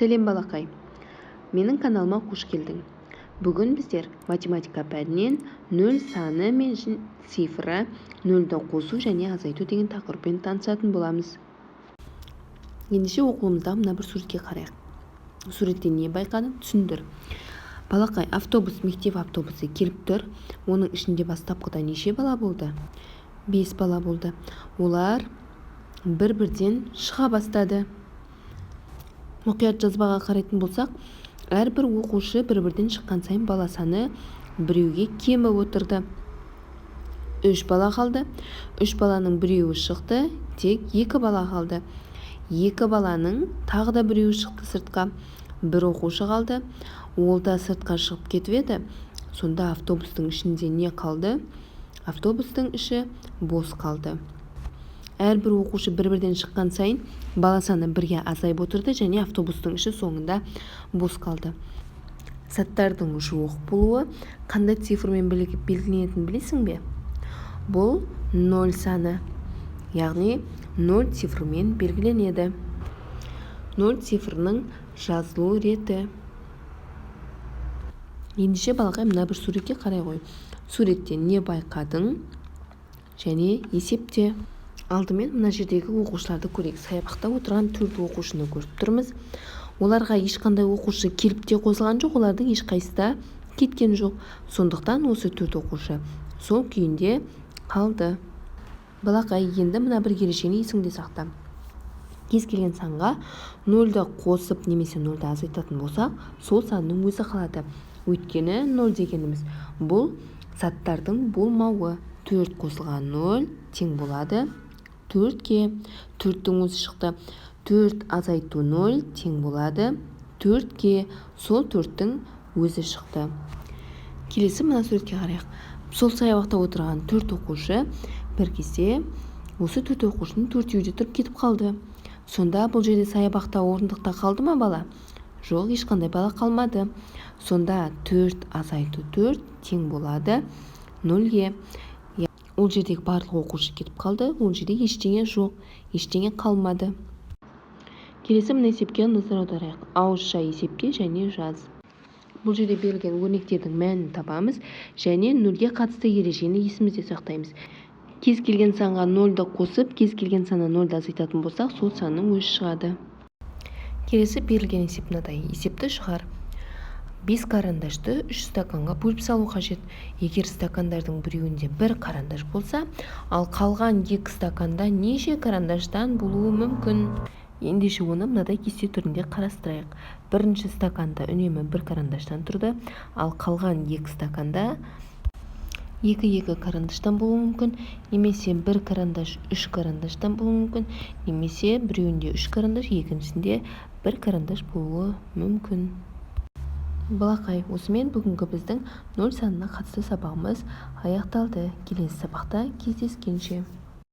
Сәлем балақай, менің каналыма қош келдің. Бүгін біздер математика пәнінен 0 саны мен цифры, 0-ді қосу және азайту деген тақырыппен танысатын боламыз. Ендеше оқуымызда мына бір суретке қарайық. Суретте не байқадың? Түсіндір. Балақай, мектеп автобусы келіп тұр. Оның ішінде бастапқыда неше бала болды? 5 бала болды. Олар бір-бірден шыға бастады. Мұқият жазбаға қарайтын болсақ, әрбір оқушы бір-бірден шыққан сайын бала саны біреуге кеміп отырды. 3 бала қалды. 3 баланың біреуі шықты, тек 2 бала қалды. 2 баланың тағы да біреуі шықты сыртқа. Бір оқушы қалды. Ол да сыртқа шығып кетіп еді. Сонда автобустың ішінде не қалды? Автобустың іші бос қалды. Әрбір оқушы бір-бірден шыққан сайын бала саны бірге азайып отырды және автобустың іші соңында бос қалды. Заттардың жуық болуы қандай цифрмен белгіленетінін білесің бе? Бұл 0 саны, яғни 0 цифрмен белгіленеді. 0 цифрының жазылу реті. Ендеше балақай, мына бір суретке қарай ғой. Суретте не байқадың және есепте. Алдымен мына жердегі оқушыларды көрейік. Саябақта отырған 4 оқушыны көріп тұрмыз. Оларға ешқандай оқушы келіп те қосылған жоқ, олардың ешқайсысы да кеткен жоқ. Сондықтан осы 4 оқушы сол күйінде қалды. Балақай, енді мына бір ережені есіңде сақта. Кез келген санға 0-ді қосып немесе 0-ді азайтатын болсақ, сол санның өзі қалады. Өйткені 0 дегеніміз бұл заттардың болмауы. 4 қосылған 0 тең болады 4-ке. 4-дің өзі шықты. 4 азайту 0 тең болады 4-ке. Сол 4-дің өзі шықты. Келесі мына суретке қарайық. Сол саябақта отырған 4 оқушы бір кезде осы 4 оқушының 4-еуі де тұрып кетіп қалды. Сонда бұл жерде саябақта орындықта қалды ма бала? Жоқ, ешқандай бала қалмады. Сонда 4 азайту 4 тең болады 0-ге. Ол жердегі барлық оқушы кетіп қалды. Ол жерде ештеңе жоқ, ештеңе қалмады. Келесі мына есепке назар аударайық. Ауызша есепте және жаз. Бұл жерде берілген өрнектердің мәнін табамыз және 0-ге қатысты ережені есімізде сақтаймыз. Кез келген санға 0-ді қосып, кез келген санға 0-ді азайтатын болсақ, сол санның өзі шығады. Келесі берілген есеп мынадай. Есепті шығар. 5 карандашты 3 стаканға бөліп салу қажет. Егер стакандардың біреуінде 1 карандаш болса, ал қалған 2 стаканда неше карандаштан болуы мүмкін? Ендеше оны мынадай кесте түрінде қарастырайық. Бірінші стаканда үнемі 1 карандаштан тұрды, ал қалған 2 стаканда 2 карандаштан болуы мүмкін, немесе 1 карандаш 3 карандаштан болуы мүмкін, немесе біреуінде 3 карандаш, екіншісінде 1 карандаш болуы мүмкін. Балақай, осымен бүгінгі біздің 0 санына қатысты сабағымыз аяқталды. Келесі сабақта кездескенше.